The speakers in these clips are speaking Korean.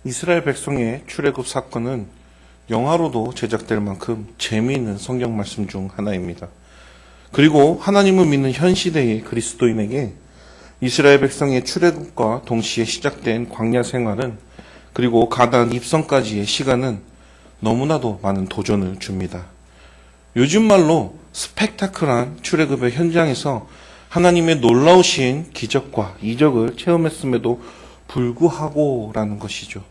이스라엘 백성의 출애굽 사건은 영화로도 제작될 만큼 재미있는 성경 말씀 중 하나입니다. 그리고 하나님을 믿는 현 시대의 그리스도인에게 이스라엘 백성의 출애굽과 동시에 시작된 광야 생활은, 그리고 가나안 입성까지의 시간은 너무나도 많은 도전을 줍니다. 요즘 말로 스펙타클한 출애굽의 현장에서 하나님의 놀라우신 기적과 이적을 체험했음에도 불구하고 라는 것이죠.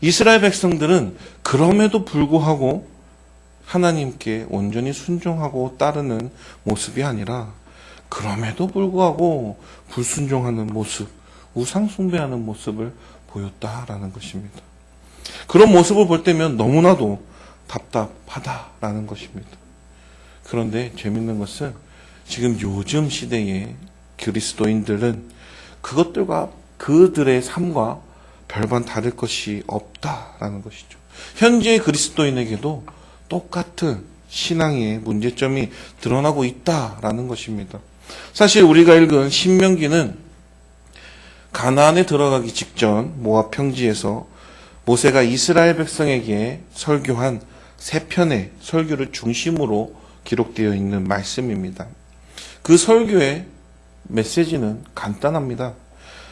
이스라엘 백성들은 그럼에도 불구하고 하나님께 온전히 순종하고 따르는 모습이 아니라 그럼에도 불구하고 불순종하는 모습, 우상숭배하는 모습을 보였다라는 것입니다. 그런 모습을 볼 때면 너무나도 답답하다라는 것입니다. 그런데 재밌는 것은 지금 요즘 시대의 그리스도인들은 그것들과 그들의 삶과 별반 다를 것이 없다라는 것이죠. 현재의 그리스도인에게도 똑같은 신앙의 문제점이 드러나고 있다라는 것입니다. 사실 우리가 읽은 신명기는 가나안에 들어가기 직전 모압 평지에서 모세가 이스라엘 백성에게 설교한 세 편의 설교를 중심으로 기록되어 있는 말씀입니다. 그 설교의 메시지는 간단합니다.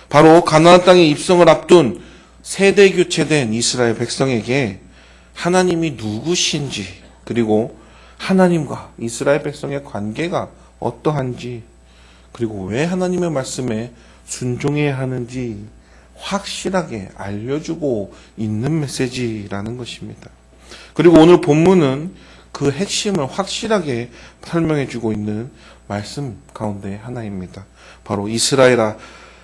바로 가나안 땅에 입성을 앞둔 세대 교체된 이스라엘 백성에게 하나님이 누구신지, 그리고 하나님과 이스라엘 백성의 관계가 어떠한지, 그리고 왜 하나님의 말씀에 순종해야 하는지 확실하게 알려주고 있는 메시지라는 것입니다. 그리고 오늘 본문은 그 핵심을 확실하게 설명해주고 있는 말씀 가운데 하나입니다. 바로 이스라엘아,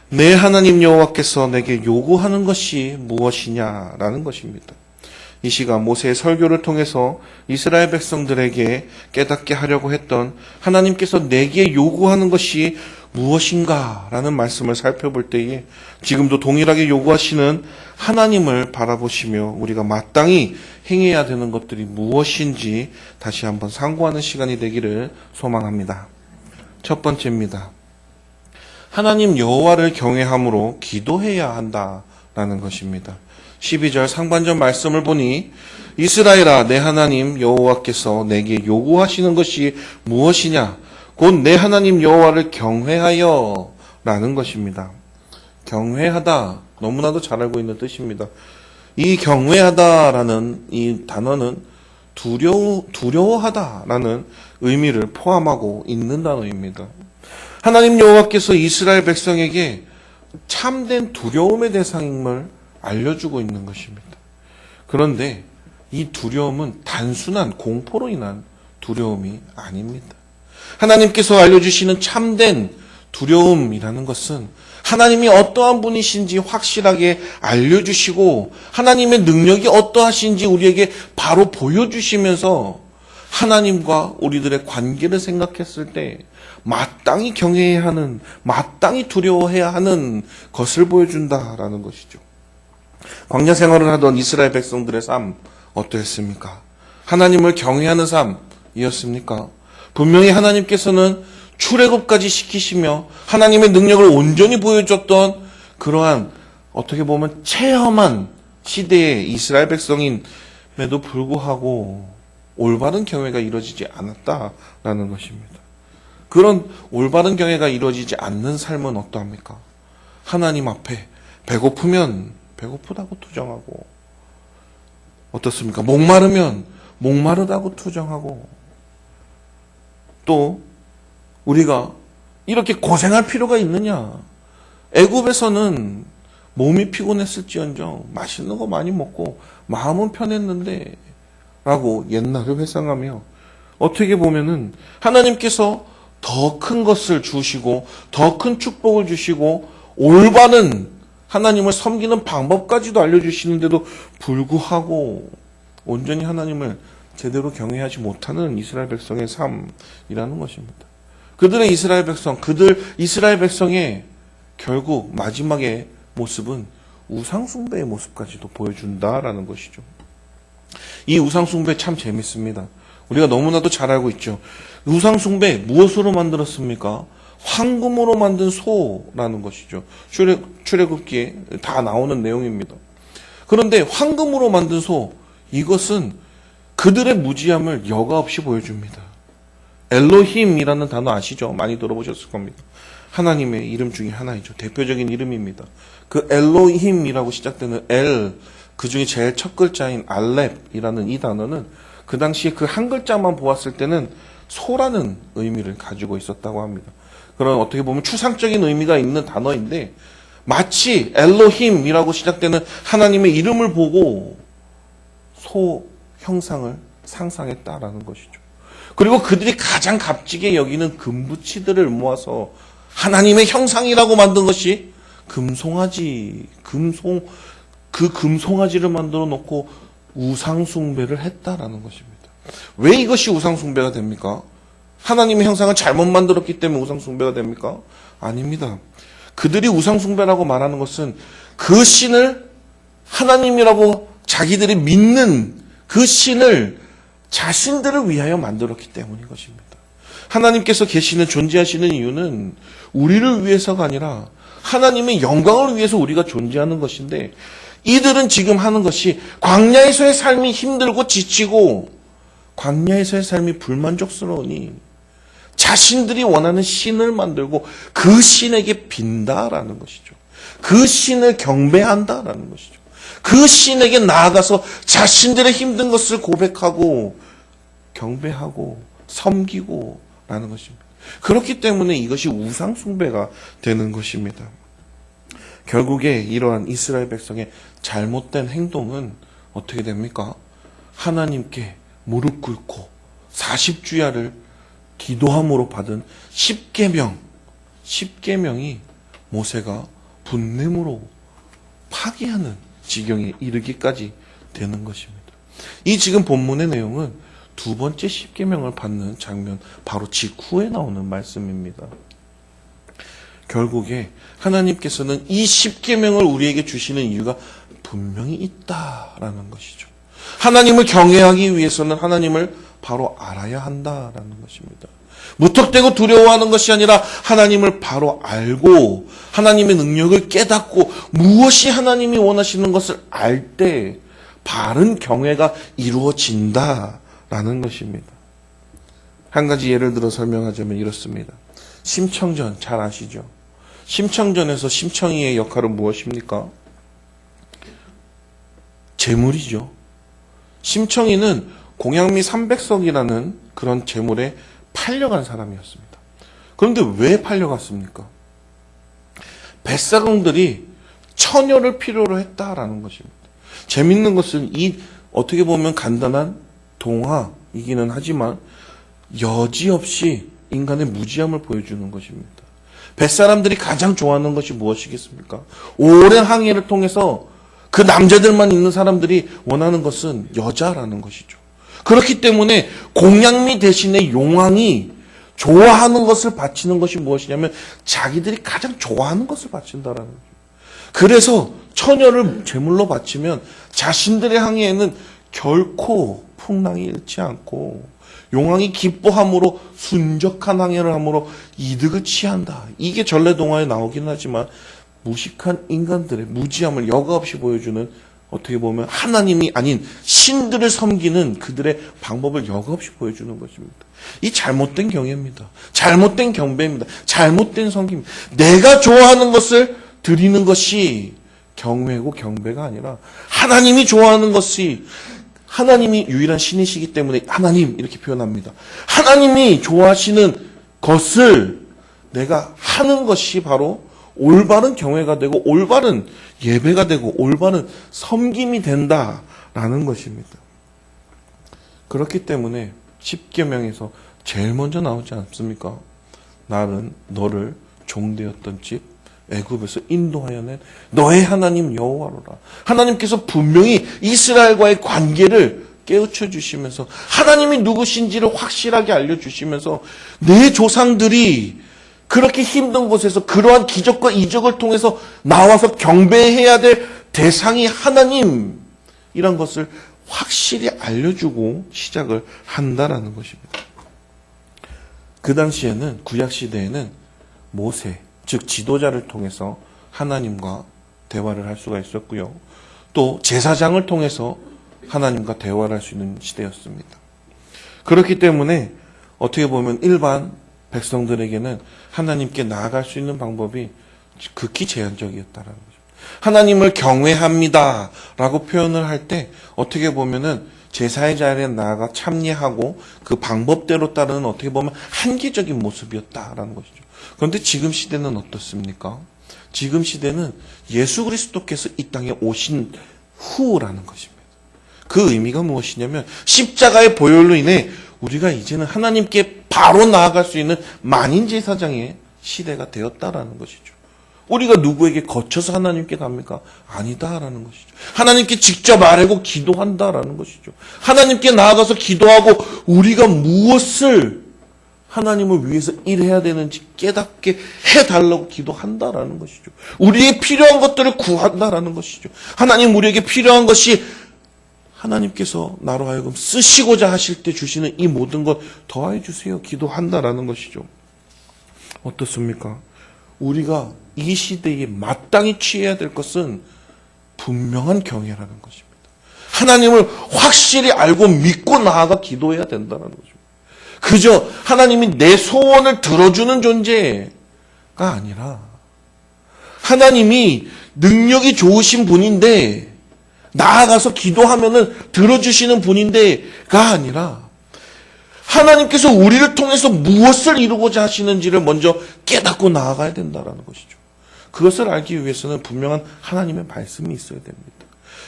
내 하나님 여호와께서 내게 요구하는 것이 무엇이냐라는 것입니다. 이 시간 모세의 설교를 통해서 이스라엘 백성들에게 깨닫게 하려고 했던 하나님께서 내게 요구하는 것이 무엇인가라는 말씀을 살펴볼 때에 지금도 동일하게 요구하시는 하나님을 바라보시며 우리가 마땅히 행해야 되는 것들이 무엇인지 다시 한번 상고하는 시간이 되기를 소망합니다. 첫 번째입니다. 하나님 여호와를 경외함으로 기도해야 한다라는 것입니다. 12절 상반절 말씀을 보니 이스라엘아, 내 하나님 여호와께서 내게 요구하시는 것이 무엇이냐? 곧 내 하나님 여호와를 경외하여 라는 것입니다. 경외하다, 너무나도 잘 알고 있는 뜻입니다. 이 경외하다라는 이 단어는 두려워하다라는 의미를 포함하고 있는 단어입니다. 하나님 여호와께서 이스라엘 백성에게 참된 두려움의 대상임을 알려주고 있는 것입니다. 그런데 이 두려움은 단순한 공포로 인한 두려움이 아닙니다. 하나님께서 알려주시는 참된 두려움이라는 것은 하나님이 어떠한 분이신지 확실하게 알려주시고 하나님의 능력이 어떠하신지 우리에게 바로 보여주시면서 하나님과 우리들의 관계를 생각했을 때 마땅히 경외해야 하는, 마땅히 두려워해야 하는 것을 보여준다라는 것이죠. 광야 생활을 하던 이스라엘 백성들의 삶 어떠했습니까? 하나님을 경외하는 삶이었습니까? 분명히 하나님께서는 출애굽까지 시키시며 하나님의 능력을 온전히 보여줬던 그러한 어떻게 보면 체험한 시대의 이스라엘 백성임에도 불구하고 올바른 경외가 이루어지지 않았다라는 것입니다. 그런 올바른 경외가 이루어지지 않는 삶은 어떠합니까? 하나님 앞에 배고프면 배고프다고 투정하고, 어떻습니까? 목마르면 목마르다고 투정하고, 또 우리가 이렇게 고생할 필요가 있느냐? 애굽에서는 몸이 피곤했을지언정 맛있는 거 많이 먹고 마음은 편했는데 라고 옛날을 회상하며, 어떻게 보면은 하나님께서 더 큰 것을 주시고 더 큰 축복을 주시고 올바른 하나님을 섬기는 방법까지도 알려주시는데도 불구하고 온전히 하나님을 제대로 경외하지 못하는 이스라엘 백성의 삶이라는 것입니다. 그들의 이스라엘 백성의 결국 마지막의 모습은 우상숭배의 모습까지도 보여준다라는 것이죠. 이 우상숭배 참 재밌습니다. 우리가 너무나도 잘 알고 있죠. 우상숭배 무엇으로 만들었습니까? 황금으로 만든 소라는 것이죠. 출애굽기에 다 나오는 내용입니다. 그런데 황금으로 만든 소, 이것은 그들의 무지함을 여과 없이 보여줍니다. 엘로힘이라는 단어 아시죠? 많이 들어보셨을 겁니다. 하나님의 이름 중에 하나이죠. 대표적인 이름입니다. 그 엘로힘이라고 시작되는 엘, 그 중에 제일 첫 글자인 알렙이라는 이 단어는 그 당시에 그 한 글자만 보았을 때는 소라는 의미를 가지고 있었다고 합니다. 그런 어떻게 보면 추상적인 의미가 있는 단어인데 마치 엘로힘이라고 시작되는 하나님의 이름을 보고 소 형상을 상상했다라는 것이죠. 그리고 그들이 가장 값지게 여기는 금부치들을 모아서 하나님의 형상이라고 만든 것이 금송아지, 그 금송아지를 만들어 놓고 우상숭배를 했다라는 것입니다. 왜 이것이 우상숭배가 됩니까? 하나님의 형상을 잘못 만들었기 때문에 우상숭배가 됩니까? 아닙니다. 그들이 우상숭배라고 말하는 것은 그 신을 하나님이라고 자기들이 믿는 그 신을 자신들을 위하여 만들었기 때문인 것입니다. 하나님께서 계시는 존재하시는 이유는 우리를 위해서가 아니라 하나님의 영광을 위해서 우리가 존재하는 것인데 이들은 지금 하는 것이 광야에서의 삶이 힘들고 지치고 광야에서의 삶이 불만족스러우니 자신들이 원하는 신을 만들고 그 신에게 빈다라는 것이죠. 그 신을 경배한다라는 것이죠. 그 신에게 나아가서 자신들의 힘든 것을 고백하고 경배하고 섬기고 라는 것입니다. 그렇기 때문에 이것이 우상숭배가 되는 것입니다. 결국에 이러한 이스라엘 백성의 잘못된 행동은 어떻게 됩니까? 하나님께 무릎 꿇고 40주야를 기도함으로 받은 10계명이 모세가 분냄으로 파기하는 지경에 이르기까지 되는 것입니다. 이 지금 본문의 내용은 두 번째 10계명을 받는 장면 바로 직후에 나오는 말씀입니다. 결국에 하나님께서는 이 10계명을 우리에게 주시는 이유가 분명히 있다라는 것이죠. 하나님을 경외하기 위해서는 하나님을 바로 알아야 한다라는 것입니다. 무턱대고 두려워하는 것이 아니라 하나님을 바로 알고 하나님의 능력을 깨닫고 무엇이 하나님이 원하시는 것을 알 때 바른 경외가 이루어진다라는 것입니다. 한 가지 예를 들어 설명하자면 이렇습니다. 심청전 잘 아시죠? 심청전에서 심청이의 역할은 무엇입니까? 제물이죠. 심청이는 공양미 300석이라는 그런 제물에 팔려간 사람이었습니다. 그런데 왜 팔려갔습니까? 뱃사공들이 처녀를 필요로 했다라는 것입니다. 재밌는 것은 이 어떻게 보면 간단한 동화이기는 하지만 여지없이 인간의 무지함을 보여주는 것입니다. 뱃사람들이 가장 좋아하는 것이 무엇이겠습니까? 오랜 항해를 통해서 그 남자들만 있는 사람들이 원하는 것은 여자라는 것이죠. 그렇기 때문에 공양미 대신에 용왕이 좋아하는 것을 바치는 것이 무엇이냐면 자기들이 가장 좋아하는 것을 바친다라는 거죠. 그래서 처녀를 제물로 바치면 자신들의 항해에는 결코 풍랑이 잃지 않고 용왕이 기뻐함으로 순적한 항해를 함으로 이득을 취한다. 이게 전래동화에 나오긴 하지만 무식한 인간들의 무지함을 여과 없이 보여주는 어떻게 보면 하나님이 아닌 신들을 섬기는 그들의 방법을 여과 없이 보여주는 것입니다. 이 잘못된 경외입니다. 잘못된 경배입니다. 잘못된 섬김입니다. 내가 좋아하는 것을 드리는 것이 경외고 경배가 아니라 하나님이 좋아하는 것이 하나님이 유일한 신이시기 때문에 하나님 이렇게 표현합니다. 하나님이 좋아하시는 것을 내가 하는 것이 바로 올바른 경외가 되고 올바른 예배가 되고 올바른 섬김이 된다라는 것입니다. 그렇기 때문에 10계명에서 제일 먼저 나오지 않습니까? 나는 너를 종되었던 집 애굽에서 인도하여 낸 너의 하나님 여호와로라. 하나님께서 분명히 이스라엘과의 관계를 깨우쳐 주시면서 하나님이 누구신지를 확실하게 알려주시면서 내 조상들이 그렇게 힘든 곳에서 그러한 기적과 이적을 통해서 나와서 경배해야 될 대상이 하나님이란 것을 확실히 알려주고 시작을 한다라는 것입니다. 그 당시에는 구약시대에는 모세 즉 지도자를 통해서 하나님과 대화를 할 수가 있었고요. 또 제사장을 통해서 하나님과 대화를 할 수 있는 시대였습니다. 그렇기 때문에 어떻게 보면 일반 백성들에게는 하나님께 나아갈 수 있는 방법이 극히 제한적이었다라는 거죠. 하나님을 경외합니다 라고 표현을 할 때 어떻게 보면은 제사의 자리에 나아가 참여하고 그 방법대로 따르는 어떻게 보면 한계적인 모습이었다라는 것이죠. 그런데 지금 시대는 어떻습니까? 지금 시대는 예수 그리스도께서 이 땅에 오신 후라는 것입니다. 그 의미가 무엇이냐면 십자가의 보혈로 인해 우리가 이제는 하나님께 바로 나아갈 수 있는 만인 제사장의 시대가 되었다라는 것이죠. 우리가 누구에게 거쳐서 하나님께 갑니까? 아니다라는 것이죠. 하나님께 직접 아뢰고 기도한다라는 것이죠. 하나님께 나아가서 기도하고 우리가 무엇을 하나님을 위해서 일해야 되는지 깨닫게 해달라고 기도한다라는 것이죠. 우리의 필요한 것들을 구한다라는 것이죠. 하나님 우리에게 필요한 것이 하나님께서 나로 하여금 쓰시고자 하실 때 주시는 이 모든 것 더하여 주세요. 기도한다라는 것이죠. 어떻습니까? 우리가 이 시대에 마땅히 취해야 될 것은 분명한 경외라는 것입니다. 하나님을 확실히 알고 믿고 나아가 기도해야 된다는 것입니다. 그저 하나님이 내 소원을 들어주는 존재가 아니라 하나님이 능력이 좋으신 분인데 나아가서 기도하면은 들어주시는 분인데가 아니라 하나님께서 우리를 통해서 무엇을 이루고자 하시는지를 먼저 깨닫고 나아가야 된다는 것이죠. 그것을 알기 위해서는 분명한 하나님의 말씀이 있어야 됩니다.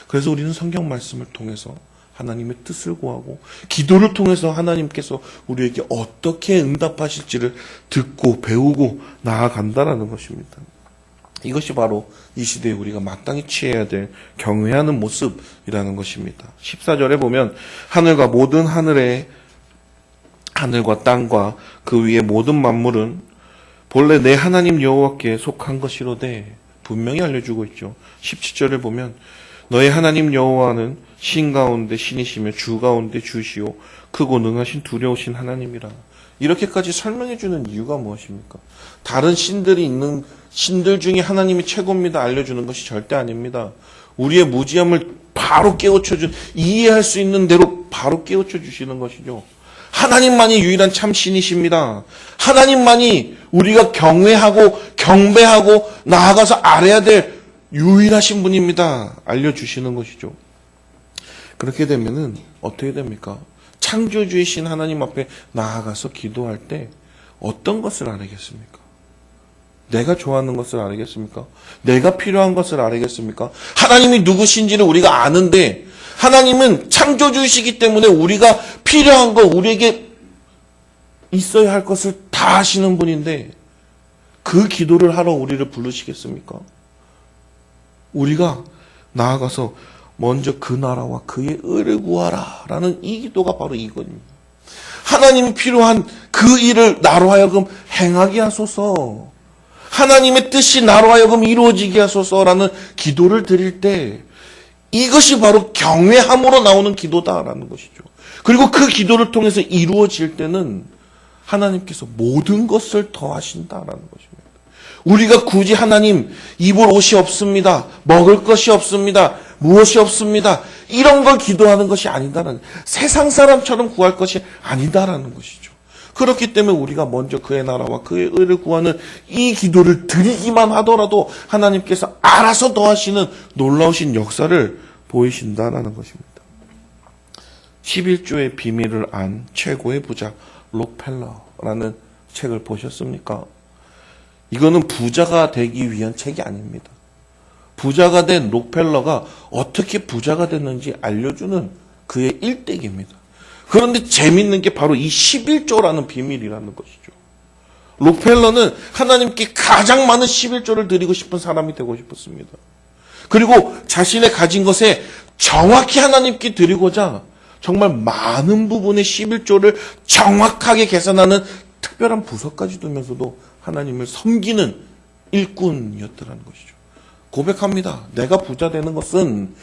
그래서 우리는 성경 말씀을 통해서 하나님의 뜻을 구하고 기도를 통해서 하나님께서 우리에게 어떻게 응답하실지를 듣고 배우고 나아간다는 것입니다. 이것이 바로 이 시대에 우리가 마땅히 취해야 될 경외하는 모습이라는 것입니다. 14절에 보면 하늘과 모든 하늘과 땅과 그 위의 모든 만물은 본래 내 하나님 여호와께 속한 것이로되 분명히 알려주고 있죠. 17절을 보면 너의 하나님 여호와는 신 가운데 신이시며 주 가운데 주시오 크고 능하신 두려우신 하나님이라. 이렇게까지 설명해 주는 이유가 무엇입니까? 다른 신들이 있는 신들 중에 하나님이 최고입니다 알려주는 것이 절대 아닙니다. 우리의 무지함을 바로 깨우쳐준 이해할 수 있는 대로 바로 깨우쳐 주시는 것이죠. 하나님만이 유일한 참 신이십니다. 하나님만이 우리가 경외하고 경배하고 나아가서 알아야 될 유일하신 분입니다. 알려주시는 것이죠. 그렇게 되면은 어떻게 됩니까? 창조주이신 하나님 앞에 나아가서 기도할 때 어떤 것을 알겠습니까? 내가 좋아하는 것을 알겠습니까? 내가 필요한 것을 알겠습니까? 하나님이 누구신지를 우리가 아는데 하나님은 창조주이시기 때문에 우리가 필요한 것, 우리에게 있어야 할 것을 다 하시는 분인데 그 기도를 하러 우리를 부르시겠습니까? 우리가 나아가서 먼저 그 나라와 그의 의를 구하라 라는 이 기도가 바로 이거입니다. 하나님이 필요한 그 일을 나로 하여금 행하게 하소서, 하나님의 뜻이 나로 하여금 이루어지게 하소서라는 기도를 드릴 때 이것이 바로 경외함으로 나오는 기도다라는 것이죠. 그리고 그 기도를 통해서 이루어질 때는 하나님께서 모든 것을 더하신다라는 것입니다. 우리가 굳이 하나님 입을 옷이 없습니다, 먹을 것이 없습니다, 무엇이 없습니다, 이런 걸 기도하는 것이 아니다라는, 세상 사람처럼 구할 것이 아니다라는 것이죠. 그렇기 때문에 우리가 먼저 그의 나라와 그의 의를 구하는 이 기도를 드리기만 하더라도 하나님께서 알아서 더하시는 놀라우신 역사를 보이신다라는 것입니다. 11조의 비밀을 안 최고의 부자 록펠러라는 책을 보셨습니까? 이거는 부자가 되기 위한 책이 아닙니다. 부자가 된 록펠러가 어떻게 부자가 됐는지 알려주는 그의 일대기입니다. 그런데 재밌는 게 바로 이 11조라는 비밀이라는 것이죠. 록펠러는 하나님께 가장 많은 11조를 드리고 싶은 사람이 되고 싶었습니다. 그리고 자신의 가진 것에 정확히 하나님께 드리고자 정말 많은 부분의 11조를 정확하게 계산하는 특별한 부서까지 두면서도 하나님을 섬기는 일꾼이었더라는 것이죠. 고백합니다. 내가 부자 되는 것은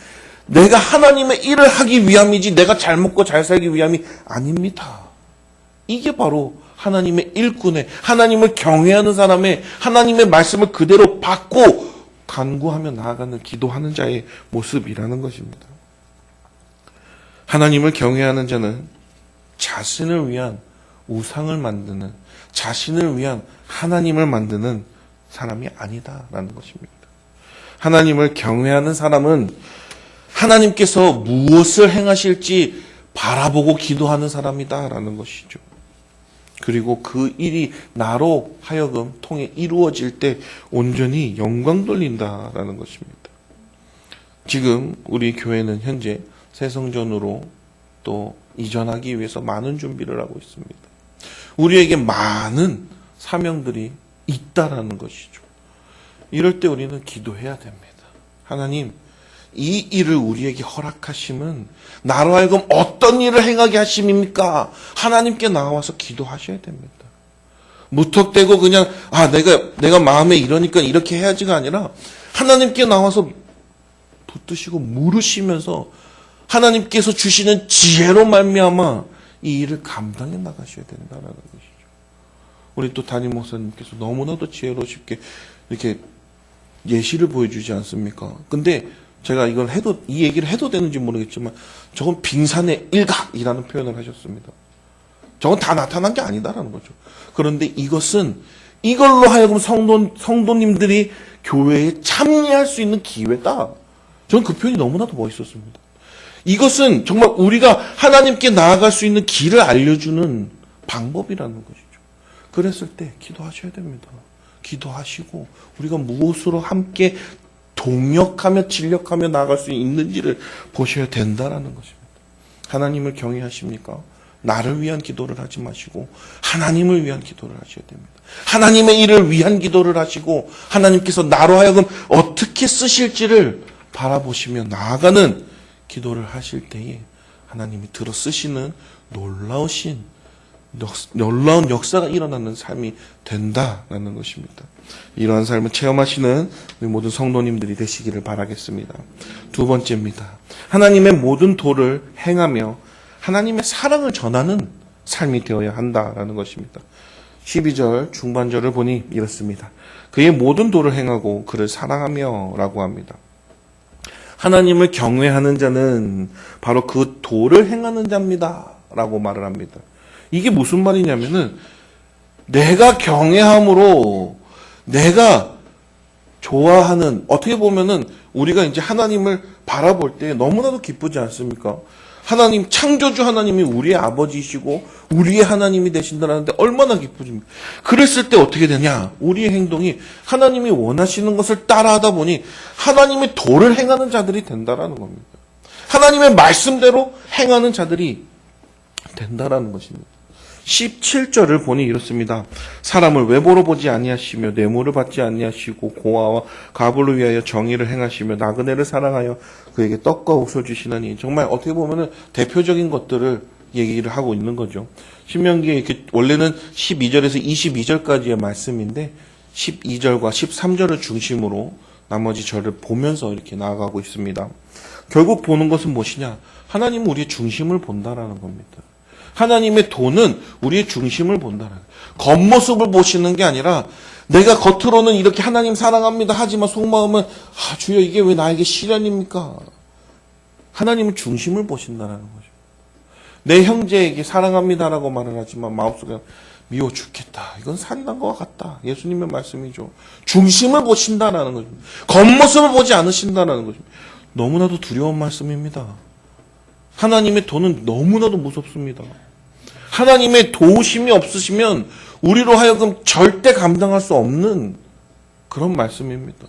내가 하나님의 일을 하기 위함이지 내가 잘 먹고 잘 살기 위함이 아닙니다. 이게 바로 하나님의 일꾼의, 하나님을 경외하는 사람의, 하나님의 말씀을 그대로 받고 간구하며 나아가는 기도하는 자의 모습이라는 것입니다. 하나님을 경외하는 자는 자신을 위한 우상을 만드는, 자신을 위한 하나님을 만드는 사람이 아니다라는 것입니다. 하나님을 경외하는 사람은 하나님께서 무엇을 행하실지 바라보고 기도하는 사람이다라는 것이죠. 그리고 그 일이 나로 하여금 통해 이루어질 때 온전히 영광 돌린다라는 것입니다. 지금 우리 교회는 현재 새 성전으로 또 이전하기 위해서 많은 준비를 하고 있습니다. 우리에게 많은 사명들이 있다라는 것이죠. 이럴 때 우리는 기도해야 됩니다. 하나님, 이 일을 우리에게 허락하심은 나로 하여금 어떤 일을 행하게 하심입니까? 하나님께 나와서 기도하셔야 됩니다. 무턱대고 그냥 내가 마음에 이러니까 이렇게 해야지가 아니라 하나님께 나와서 붙드시고 물으시면서 하나님께서 주시는 지혜로 말미암아 이 일을 감당해 나가셔야 된다는 것이죠. 우리 또 담임 목사님께서 너무나도 지혜로우시게 이렇게 예시를 보여주지 않습니까? 근데 제가 이 얘기를 해도 되는지 모르겠지만 저건 빙산의 일각이라는 표현을 하셨습니다. 저건 다 나타난 게 아니다라는 거죠. 그런데 이걸로 하여금 성도님들이 교회에 참여할 수 있는 기회다. 저는 그 표현이 너무나도 멋있었습니다. 이것은 정말 우리가 하나님께 나아갈 수 있는 길을 알려주는 방법이라는 것이죠. 그랬을 때 기도하셔야 됩니다. 기도하시고 우리가 무엇으로 함께 동력하며 진력하며 나아갈 수 있는지를 보셔야 된다라는 것입니다. 하나님을 경외하십니까? 나를 위한 기도를 하지 마시고 하나님을 위한 기도를 하셔야 됩니다. 하나님의 일을 위한 기도를 하시고 하나님께서 나로 하여금 어떻게 쓰실지를 바라보시며 나아가는 기도를 하실 때에 하나님이 들어 쓰시는 놀라운 역사가 일어나는 삶이 된다라는 것입니다. 이러한 삶을 체험하시는 우리 모든 성도님들이 되시기를 바라겠습니다. 두 번째입니다. 하나님의 모든 도를 행하며 하나님의 사랑을 전하는 삶이 되어야 한다라는 것입니다. 12절 중반절을 보니 이렇습니다. 그의 모든 도를 행하고 그를 사랑하며 라고 합니다. 하나님을 경외하는 자는 바로 그 도를 행하는 자입니다 라고 말을 합니다. 이게 무슨 말이냐면은 내가 경외함으로 내가 좋아하는, 어떻게 보면은 우리가 이제 하나님을 바라볼 때 너무나도 기쁘지 않습니까? 하나님, 창조주 하나님이 우리의 아버지이시고 우리의 하나님이 되신다는데 얼마나 기쁘십니까? 그랬을 때 어떻게 되냐? 우리의 행동이 하나님이 원하시는 것을 따라하다 보니 하나님의 도를 행하는 자들이 된다라는 겁니다. 하나님의 말씀대로 행하는 자들이 된다라는 것입니다. 17절을 보니 이렇습니다. 사람을 외모로 보지 아니하시며 뇌물을 받지 아니하시고 고아와 가부를 위하여 정의를 행하시며 나그네를 사랑하여 그에게 떡과 옷을 주시나니, 정말 어떻게 보면은 대표적인 것들을 얘기를 하고 있는 거죠. 신명기에 이렇게 원래는 12절에서 22절까지의 말씀인데 12절과 13절을 중심으로 나머지 절을 보면서 이렇게 나아가고 있습니다. 결국 보는 것은 무엇이냐? 하나님은 우리의 중심을 본다라는 겁니다. 하나님의 도는 우리의 중심을 본다는 거예요. 겉모습을 보시는 게 아니라 내가 겉으로는 이렇게 하나님 사랑합니다 하지만 속마음은 주여 이게 왜 나에게 시련입니까? 하나님은 중심을 보신다는 거죠. 내 형제에게 사랑합니다라고 말을 하지만 마음속에 미워 죽겠다. 이건 산난 것과 같다. 예수님의 말씀이죠. 중심을 보신다라는 거죠. 겉모습을 보지 않으신다라는 거죠. 너무나도 두려운 말씀입니다. 하나님의 도는 너무나도 무섭습니다. 하나님의 도우심이 없으시면 우리로 하여금 절대 감당할 수 없는 그런 말씀입니다.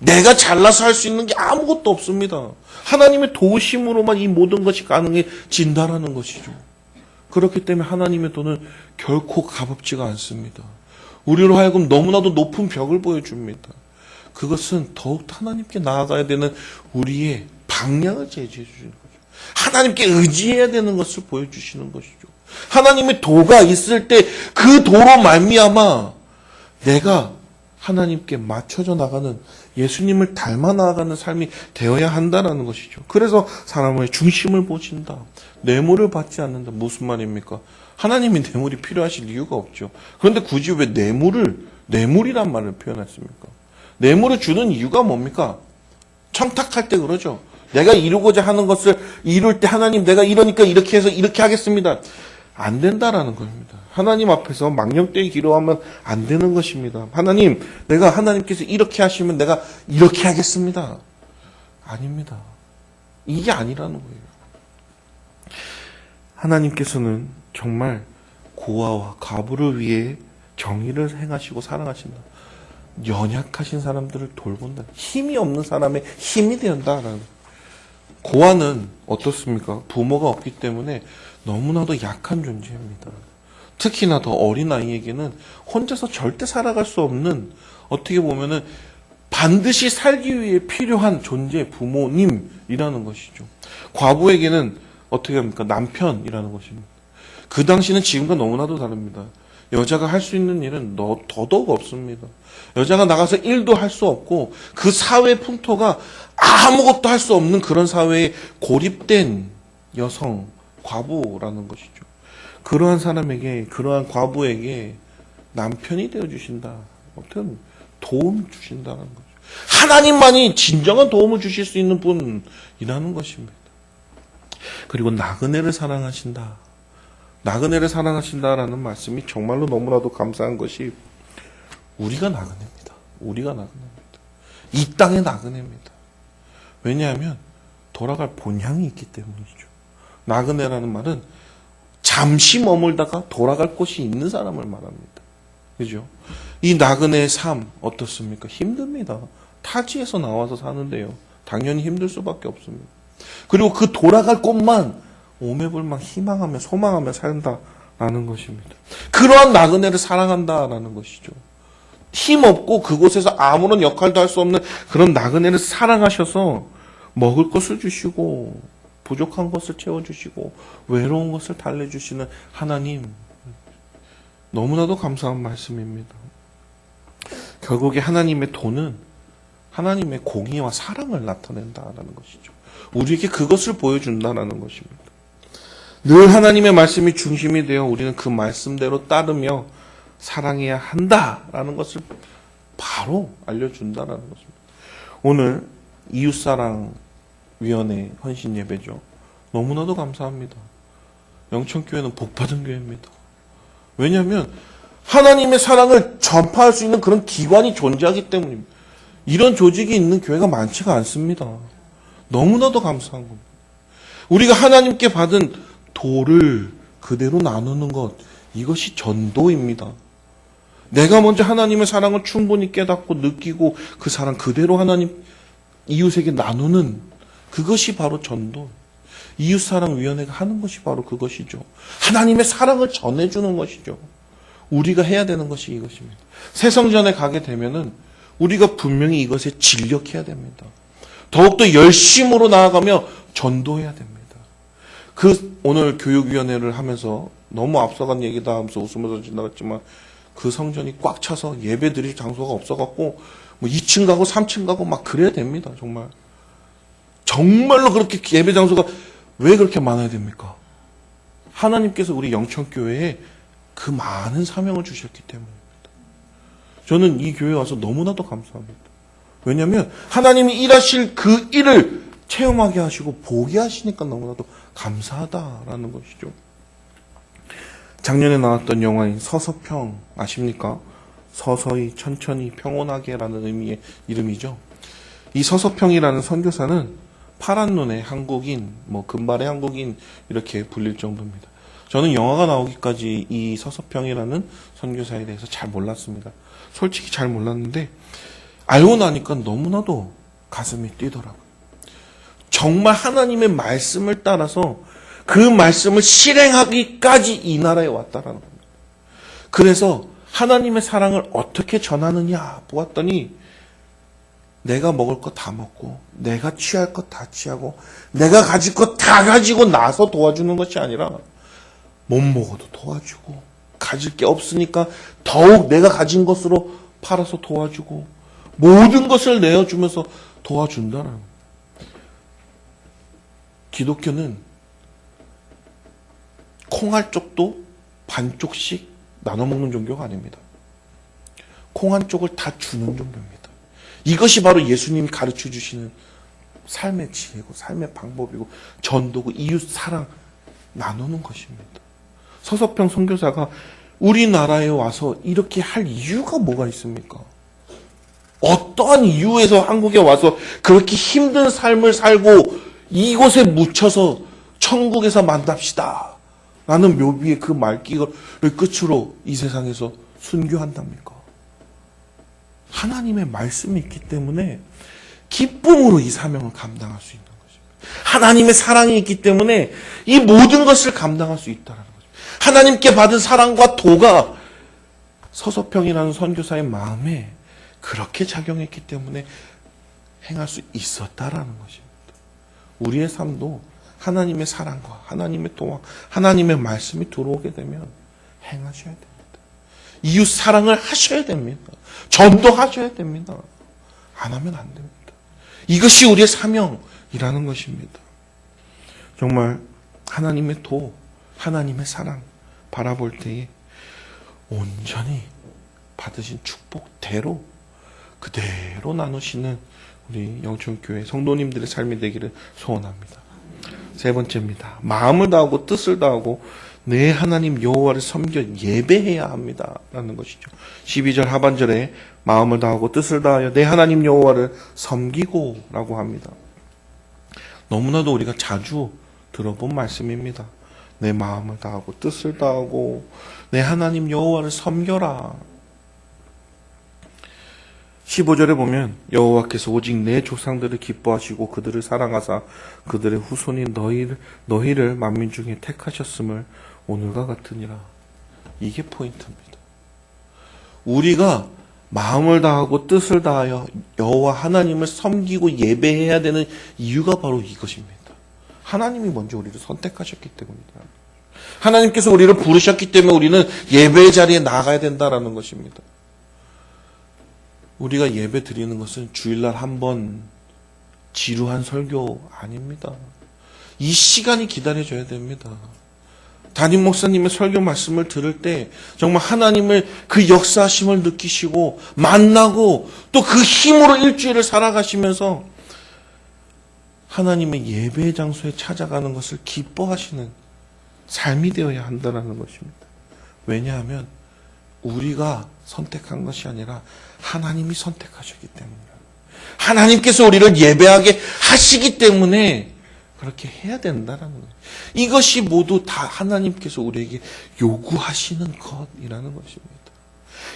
내가 잘나서 할 수 있는 게 아무것도 없습니다. 하나님의 도우심으로만 이 모든 것이 가능해진다라는 것이죠. 그렇기 때문에 하나님의 도는 결코 가볍지가 않습니다. 우리로 하여금 너무나도 높은 벽을 보여줍니다. 그것은 더욱 하나님께 나아가야 되는 우리의 방향을 제시해 주시는 거죠. 하나님께 의지해야 되는 것을 보여주시는 것이죠. 하나님의 도가 있을 때 그 도로 말미암아 내가 하나님께 맞춰져 나가는, 예수님을 닮아 나아가는 삶이 되어야 한다는 것이죠. 그래서 사람의 중심을 보신다. 뇌물을 받지 않는다. 무슨 말입니까? 하나님이 뇌물이 필요하실 이유가 없죠. 그런데 굳이 왜 뇌물이란 말을 표현했습니까? 뇌물을 주는 이유가 뭡니까? 청탁할 때 그러죠. 내가 이루고자 하는 것을 이룰 때 하나님 내가 이러니까 이렇게 해서 이렇게 하겠습니다. 안 된다라는 겁니다. 하나님 앞에서 망령되게 기도하면 안 되는 것입니다. 하나님, 내가 하나님께서 이렇게 하시면 내가 이렇게 하겠습니다. 아닙니다. 이게 아니라는 거예요. 하나님께서는 정말 고아와 과부를 위해 정의를 행하시고 사랑하신다. 연약하신 사람들을 돌본다. 힘이 없는 사람의 힘이 된다라는. 고아는 어떻습니까? 부모가 없기 때문에 너무나도 약한 존재입니다. 특히나 더 어린 아이에게는 혼자서 절대 살아갈 수 없는, 어떻게 보면은 반드시 살기 위해 필요한 존재, 부모님이라는 것이죠. 과부에게는 어떻게 합니까? 남편이라는 것입니다. 그 당시는 지금과 너무나도 다릅니다. 여자가 할 수 있는 일은 더더욱 없습니다. 여자가 나가서 일도 할 수 없고 그 사회 풍토가 아무것도 할 수 없는 그런 사회에 고립된 여성, 과부라는 것이죠. 그러한 사람에게, 그러한 과부에게 남편이 되어주신다. 어떤 도움을 주신다는 거죠. 하나님만이 진정한 도움을 주실 수 있는 분이라는 것입니다. 그리고 나그네를 사랑하신다. 나그네를 사랑하신다라는 말씀이 정말로 너무나도 감사한 것이 우리가 나그네입니다. 우리가 나그네입니다. 이 땅의 나그네입니다. 왜냐하면 돌아갈 본향이 있기 때문이죠. 나그네라는 말은 잠시 머물다가 돌아갈 곳이 있는 사람을 말합니다. 그죠? 이 나그네의 삶 어떻습니까? 힘듭니다. 타지에서 나와서 사는데요. 당연히 힘들 수밖에 없습니다. 그리고 그 돌아갈 곳만 오매불망 희망하며 소망하며 산다라는 것입니다. 그러한 나그네를 사랑한다라는 것이죠. 힘없고 그곳에서 아무런 역할도 할 수 없는 그런 나그네를 사랑하셔서 먹을 것을 주시고 부족한 것을 채워주시고 외로운 것을 달래주시는 하나님, 너무나도 감사한 말씀입니다. 결국에 하나님의 도는 하나님의 공의와 사랑을 나타낸다라는 것이죠. 우리에게 그것을 보여준다라는 것입니다. 늘 하나님의 말씀이 중심이 되어 우리는 그 말씀대로 따르며 사랑해야 한다라는 것을 바로 알려준다라는 것입니다. 오늘 이웃사랑위원회 헌신예배죠. 너무나도 감사합니다. 영천교회는 복받은 교회입니다. 왜냐하면 하나님의 사랑을 전파할 수 있는 그런 기관이 존재하기 때문입니다. 이런 조직이 있는 교회가 많지가 않습니다. 너무나도 감사한 겁니다. 우리가 하나님께 받은 도를 그대로 나누는 것, 이것이 전도입니다. 내가 먼저 하나님의 사랑을 충분히 깨닫고 느끼고 그 사랑 그대로 하나님, 이웃에게 나누는 그것이 바로 전도. 이웃사랑위원회가 하는 것이 바로 그것이죠. 하나님의 사랑을 전해주는 것이죠. 우리가 해야 되는 것이 이것입니다. 새성전에 가게 되면은 우리가 분명히 이것에 진력해야 됩니다. 더욱더 열심으로 나아가며 전도해야 됩니다. 오늘 교육위원회를 하면서 너무 앞서간 얘기다 하면서 웃으면서 지나갔지만 그 성전이 꽉 차서 예배 드릴 장소가 없어갖고 뭐 2층 가고 3층 가고 막 그래야 됩니다. 정말. 정말로 그렇게 예배 장소가 왜 그렇게 많아야 됩니까? 하나님께서 우리 영천교회에 그 많은 사명을 주셨기 때문입니다. 저는 이 교회에 와서 너무나도 감사합니다. 왜냐하면 하나님이 일하실 그 일을 체험하게 하시고 보게 하시니까 너무나도 감사하다라는 것이죠. 작년에 나왔던 영화인 서서평 아십니까? 서서히 천천히 평온하게라는 의미의 이름이죠. 이 서서평이라는 선교사는 파란 눈의 한국인, 금발의 한국인 이렇게 불릴 정도입니다. 저는 영화가 나오기까지 이 서서평이라는 선교사에 대해서 잘 몰랐습니다. 솔직히 잘 몰랐는데 알고 나니까 너무나도 가슴이 뛰더라고요. 정말 하나님의 말씀을 따라서 그 말씀을 실행하기까지 이 나라에 왔다라는 겁니다. 그래서 하나님의 사랑을 어떻게 전하느냐 보았더니 내가 먹을 거 다 먹고 내가 취할 거 다 취하고 내가 가질 거 다 가지고 나서 도와주는 것이 아니라 못 먹어도 도와주고 가질 게 없으니까 더욱 내가 가진 것으로 팔아서 도와주고 모든 것을 내어주면서 도와준다는 겁니다. 기독교는 콩 한 쪽도 반쪽씩 나눠 먹는 종교가 아닙니다. 콩 한 쪽을 다 주는 종교입니다. 이것이 바로 예수님이 가르쳐 주시는 삶의 지혜고 삶의 방법이고 전도고 이웃 사랑 나누는 것입니다. 서서평 선교사가 우리나라에 와서 이렇게 할 이유가 뭐가 있습니까? 어떠한 이유에서 한국에 와서 그렇게 힘든 삶을 살고 이곳에 묻혀서 천국에서 만납시다 라는 묘비의 그 말기를 끝으로 이 세상에서 순교한답니까? 하나님의 말씀이 있기 때문에 기쁨으로 이 사명을 감당할 수 있는 것입니다. 하나님의 사랑이 있기 때문에 이 모든 것을 감당할 수 있다는 것입니다. 하나님께 받은 사랑과 도가 서서평이라는 선교사의 마음에 그렇게 작용했기 때문에 행할 수 있었다라는 것입니다. 우리의 삶도 하나님의 사랑과 하나님의 도와 하나님의 말씀이 들어오게 되면 행하셔야 됩니다. 이웃 사랑을 하셔야 됩니다. 전도하셔야 됩니다. 안 하면 안 됩니다. 이것이 우리의 사명이라는 것입니다. 정말 하나님의 도, 하나님의 사랑 바라볼 때에 온전히 받으신 축복대로 그대로 나누시는 우리 영천교회 성도님들의 삶이 되기를 소원합니다. 세 번째입니다. 마음을 다하고 뜻을 다하고 내 하나님 여호와를 섬겨 예배해야 합니다 라는 것이죠. 12절 하반절에 마음을 다하고 뜻을 다하여 내 하나님 여호와를 섬기고 라고 합니다. 너무나도 우리가 자주 들어본 말씀입니다. 내 마음을 다하고 뜻을 다하고 내 하나님 여호와를 섬겨라. 15절에 보면 여호와께서 오직 내 조상들을 기뻐하시고 그들을 사랑하사 그들의 후손인 너희를 만민 중에 택하셨음을 오늘과 같으니라. 이게 포인트입니다. 우리가 마음을 다하고 뜻을 다하여 여호와 하나님을 섬기고 예배해야 되는 이유가 바로 이것입니다. 하나님이 먼저 우리를 선택하셨기 때문이다. 하나님께서 우리를 부르셨기 때문에 우리는 예배의 자리에 나가야 된다라는 것입니다. 우리가 예배 드리는 것은 주일날 한 번 지루한 설교 아닙니다. 이 시간이 기다려져야 됩니다. 담임 목사님의 설교 말씀을 들을 때 정말 하나님을 그 역사하심을 느끼시고 만나고 또 그 힘으로 일주일을 살아가시면서 하나님의 예배 장소에 찾아가는 것을 기뻐하시는 삶이 되어야 한다는 것입니다. 왜냐하면 우리가 선택한 것이 아니라 하나님이 선택하셨기 때문입니다. 하나님께서 우리를 예배하게 하시기 때문에 그렇게 해야 된다는 거예요. 이것이 모두 다 하나님께서 우리에게 요구하시는 것이라는 것입니다.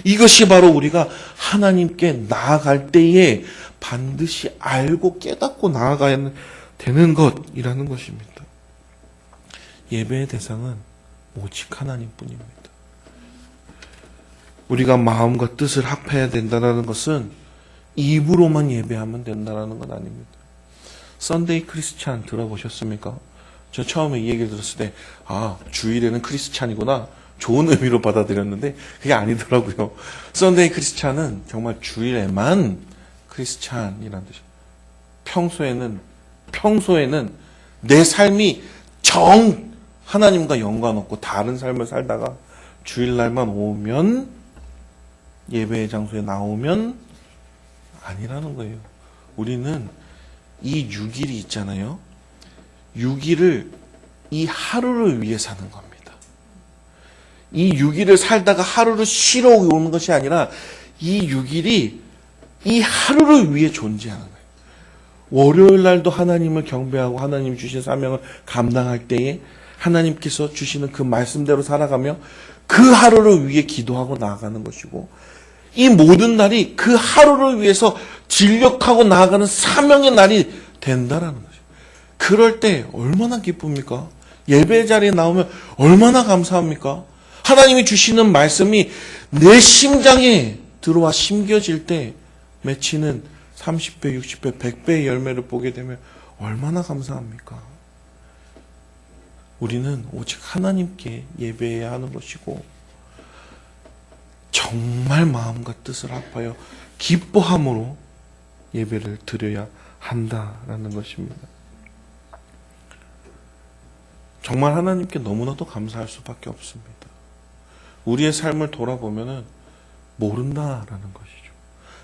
이것이 바로 우리가 하나님께 나아갈 때에 반드시 알고 깨닫고 나아가야 되는 것이라는 것입니다. 예배의 대상은 오직 하나님뿐입니다. 우리가 마음과 뜻을 합해야 된다는 것은 입으로만 예배하면 된다는 건 아닙니다. 썬데이 크리스찬 들어보셨습니까? 저 처음에 이 얘기를 들었을 때 주일에는 크리스찬이구나 좋은 의미로 받아들였는데 그게 아니더라고요. 썬데이 크리스찬은 정말 주일에만 크리스찬이라는 뜻이에요. 평소에는 내 삶이 하나님과 연관없고 다른 삶을 살다가 주일날만 오면 예배의 장소에 나오면 아니라는 거예요. 우리는 이 6일이 있잖아요. 6일을 이 하루를 위해 사는 겁니다. 이 6일을 살다가 하루를 쉬러 오는 것이 아니라 이 6일이 이 하루를 위해 존재하는 거예요. 월요일 날도 하나님을 경배하고 하나님 주신 사명을 감당할 때에 하나님께서 주시는 그 말씀대로 살아가며 그 하루를 위해 기도하고 나아가는 것이고 이 모든 날이 그 하루를 위해서 진력하고 나아가는 사명의 날이 된다라는 거죠. 그럴 때 얼마나 기쁩니까? 예배 자리에 나오면 얼마나 감사합니까? 하나님이 주시는 말씀이 내 심장에 들어와 심겨질 때 맺히는 30배, 60배, 100배의 열매를 보게 되면 얼마나 감사합니까? 우리는 오직 하나님께 예배해야 하는 것이고 정말 마음과 뜻을 합하여 기뻐함으로 예배를 드려야 한다라는 것입니다. 정말 하나님께 너무나도 감사할 수밖에 없습니다. 우리의 삶을 돌아보면 모른다라는 것이죠.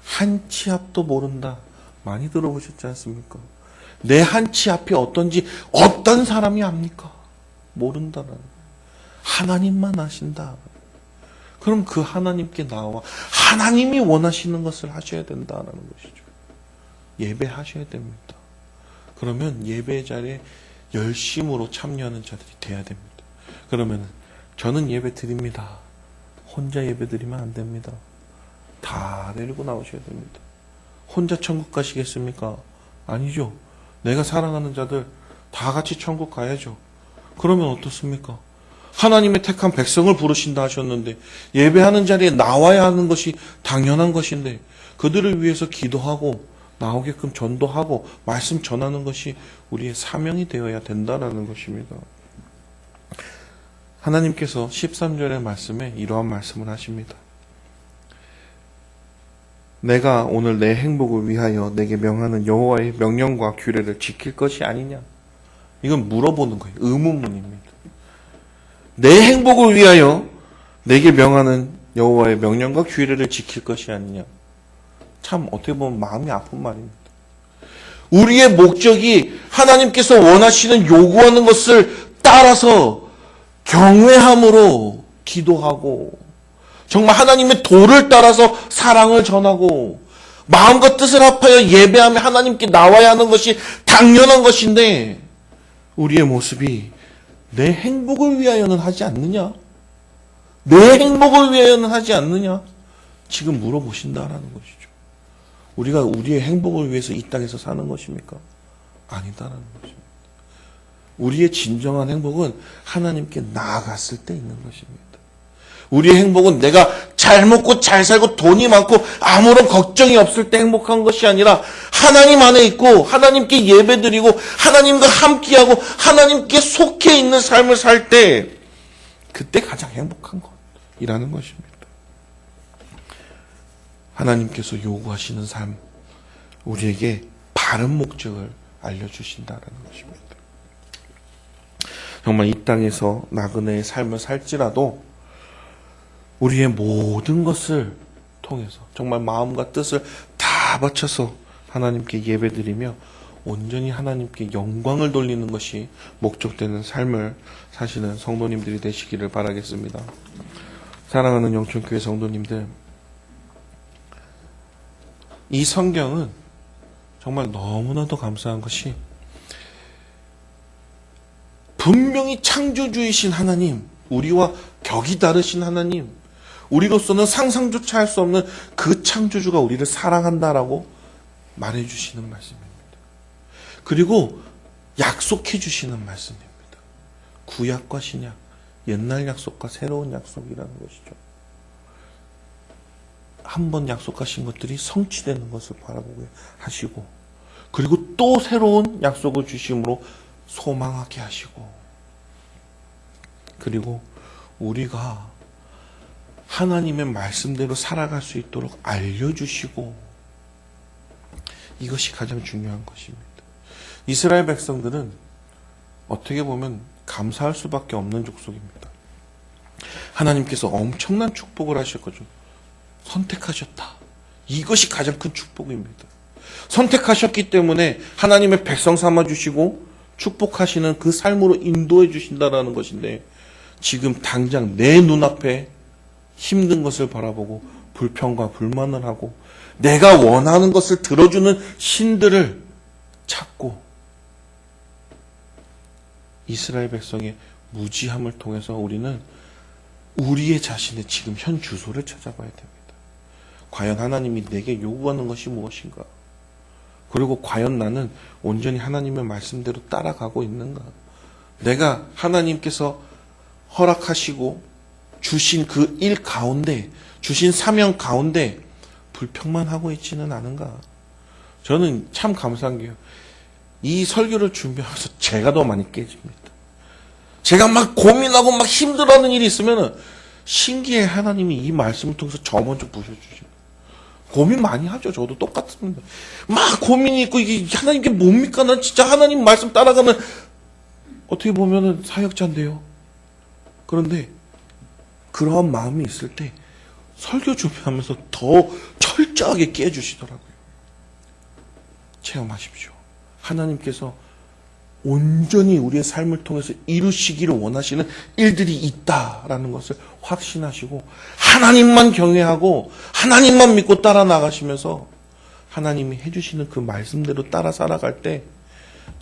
한 치 앞도 모른다. 많이 들어보셨지 않습니까? 내 한 치 앞이 어떤지 어떤 사람이 압니까? 모른다는 거예요. 하나님만 아신다. 그럼 그 하나님께 나와 하나님이 원하시는 것을 하셔야 된다는 것이죠. 예배하셔야 됩니다. 그러면 예배 자리에 열심으로 참여하는 자들이 돼야 됩니다. 그러면 저는 예배 드립니다. 혼자 예배 드리면 안 됩니다. 다 데리고 나오셔야 됩니다. 혼자 천국 가시겠습니까? 아니죠. 내가 사랑하는 자들 다 같이 천국 가야죠. 그러면 어떻습니까? 하나님의 택한 백성을 부르신다 하셨는데 예배하는 자리에 나와야 하는 것이 당연한 것인데 그들을 위해서 기도하고 나오게끔 전도하고 말씀 전하는 것이 우리의 사명이 되어야 된다는 것입니다. 하나님께서 13절의 말씀에 이러한 말씀을 하십니다. 내가 오늘 내 행복을 위하여 내게 명하는 여호와의 명령과 규례를 지킬 것이 아니냐? 이건 물어보는 거예요. 의문문입니다. 내 행복을 위하여 내게 명하는 여호와의 명령과 규례를 지킬 것이 아니냐? 참 어떻게 보면 마음이 아픈 말입니다. 우리의 목적이 하나님께서 원하시는 요구하는 것을 따라서 경외함으로 기도하고 정말 하나님의 도를 따라서 사랑을 전하고 마음과 뜻을 합하여 예배하며 하나님께 나와야 하는 것이 당연한 것인데 우리의 모습이 내 행복을 위하여는 하지 않느냐? 내 행복을 위하여는 하지 않느냐? 지금 물어보신다라는 것이죠. 우리가 우리의 행복을 위해서 이 땅에서 사는 것입니까? 아니다라는 것입니다. 우리의 진정한 행복은 하나님께 나아갔을 때 있는 것입니다. 우리의 행복은 내가 잘 먹고 잘 살고 돈이 많고 아무런 걱정이 없을 때 행복한 것이 아니라 하나님 안에 있고 하나님께 예배드리고 하나님과 함께하고 하나님께 속해 있는 삶을 살 때 그때 가장 행복한 것이라는 것입니다. 하나님께서 요구하시는 삶, 우리에게 바른 목적을 알려주신다는 것입니다. 정말 이 땅에서 나그네의 삶을 살지라도 우리의 모든 것을 통해서 정말 마음과 뜻을 다 바쳐서 하나님께 예배드리며 온전히 하나님께 영광을 돌리는 것이 목적되는 삶을 사시는 성도님들이 되시기를 바라겠습니다. 사랑하는 영천교회 성도님들, 이 성경은 정말 너무나도 감사한 것이 분명히 창조주이신 하나님, 우리와 격이 다르신 하나님, 우리로서는 상상조차 할 수 없는 그 창조주가 우리를 사랑한다라고 말해주시는 말씀입니다. 그리고 약속해 주시는 말씀입니다. 구약과 신약, 옛날 약속과 새로운 약속이라는 것이죠. 한번 약속하신 것들이 성취되는 것을 바라보게 하시고 그리고 또 새로운 약속을 주심으로 소망하게 하시고 그리고 우리가 하나님의 말씀대로 살아갈 수 있도록 알려주시고 이것이 가장 중요한 것입니다. 이스라엘 백성들은 어떻게 보면 감사할 수밖에 없는 족속입니다. 하나님께서 엄청난 축복을 하셨거죠. 선택하셨다. 이것이 가장 큰 축복입니다. 선택하셨기 때문에 하나님의 백성 삼아주시고 축복하시는 그 삶으로 인도해 주신다는 것인데 지금 당장 내 눈앞에 힘든 것을 바라보고 불평과 불만을 하고 내가 원하는 것을 들어주는 신들을 찾고 이스라엘 백성의 무지함을 통해서 우리는 우리의 자신의 지금 현 주소를 찾아봐야 됩니다. 과연 하나님이 내게 요구하는 것이 무엇인가? 그리고 과연 나는 온전히 하나님의 말씀대로 따라가고 있는가? 내가 하나님께서 허락하시고 주신 그 일 가운데, 주신 사명 가운데 불평만 하고 있지는 않은가? 저는 참 감사한 게요. 이 설교를 준비하면서 제가 더 많이 깨집니다. 제가 막 고민하고 막 힘들어하는 일이 있으면 신기해 하나님이 이 말씀을 통해서 저 먼저 부셔주시고 고민 많이 하죠. 저도 똑같습니다. 막 고민이 있고 이게 하나님께 뭡니까? 난 진짜 하나님 말씀 따라가는 어떻게 보면은 사역자인데요. 그런데 그러한 마음이 있을 때 설교 준비하면서 더 철저하게 깨주시더라고요. 체험하십시오. 하나님께서 온전히 우리의 삶을 통해서 이루시기를 원하시는 일들이 있다라는 것을 확신하시고 하나님만 경외하고 하나님만 믿고 따라 나가시면서 하나님이 해주시는 그 말씀대로 따라 살아갈 때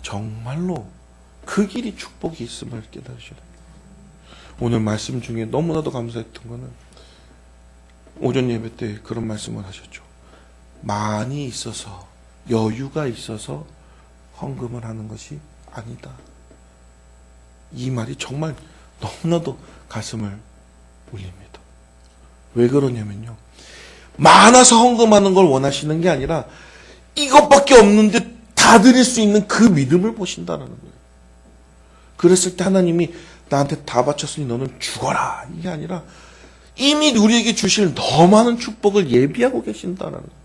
정말로 그 길이 축복이 있음을 깨달으셔야 됩니다. 오늘 말씀 중에 너무나도 감사했던 거는 오전 예배 때 그런 말씀을 하셨죠. 많이 있어서 여유가 있어서 헌금을 하는 것이 아니다. 이 말이 정말 너무나도 가슴을 울립니다. 왜 그러냐면요. 많아서 헌금하는 걸 원하시는 게 아니라 이것밖에 없는데 다 드릴 수 있는 그 믿음을 보신다는 거예요. 그랬을 때 하나님이 나한테 다 바쳤으니 너는 죽어라. 이게 아니라 이미 우리에게 주실 더 많은 축복을 예비하고 계신다는 거예요.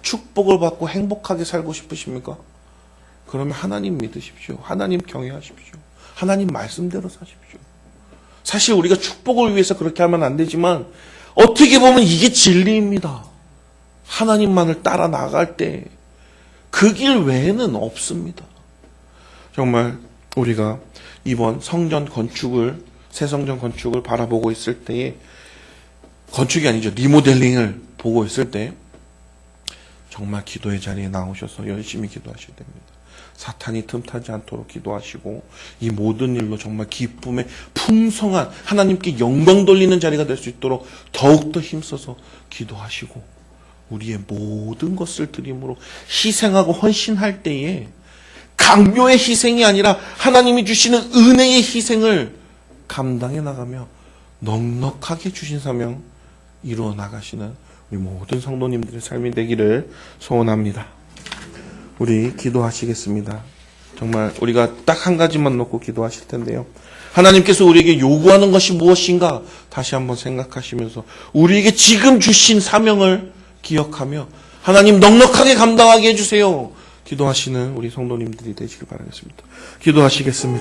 축복을 받고 행복하게 살고 싶으십니까? 그러면 하나님 믿으십시오. 하나님 경외하십시오. 하나님 말씀대로 사십시오. 사실 우리가 축복을 위해서 그렇게 하면 안 되지만 어떻게 보면 이게 진리입니다. 하나님만을 따라 나갈 때 그 길 외에는 없습니다. 정말 우리가 이번 성전 건축을 새 성전 건축을 바라보고 있을 때에 건축이 아니죠. 리모델링을 보고 있을 때 정말 기도의 자리에 나오셔서 열심히 기도하셔야 됩니다. 사탄이 틈타지 않도록 기도하시고 이 모든 일로 정말 기쁨의 풍성한 하나님께 영광 돌리는 자리가 될 수 있도록 더욱더 힘써서 기도하시고 우리의 모든 것을 드림으로 희생하고 헌신할 때에 강요의 희생이 아니라 하나님이 주시는 은혜의 희생을 감당해 나가며 넉넉하게 주신 사명 이루어 나가시는 우리 모든 성도님들의 삶이 되기를 소원합니다. 우리 기도하시겠습니다. 정말 우리가 딱 한 가지만 놓고 기도하실 텐데요. 하나님께서 우리에게 요구하는 것이 무엇인가 다시 한번 생각하시면서 우리에게 지금 주신 사명을 기억하며 하나님 넉넉하게 감당하게 해주세요. 기도하시는 우리 성도님들이 되시길 바라겠습니다. 기도하시겠습니다.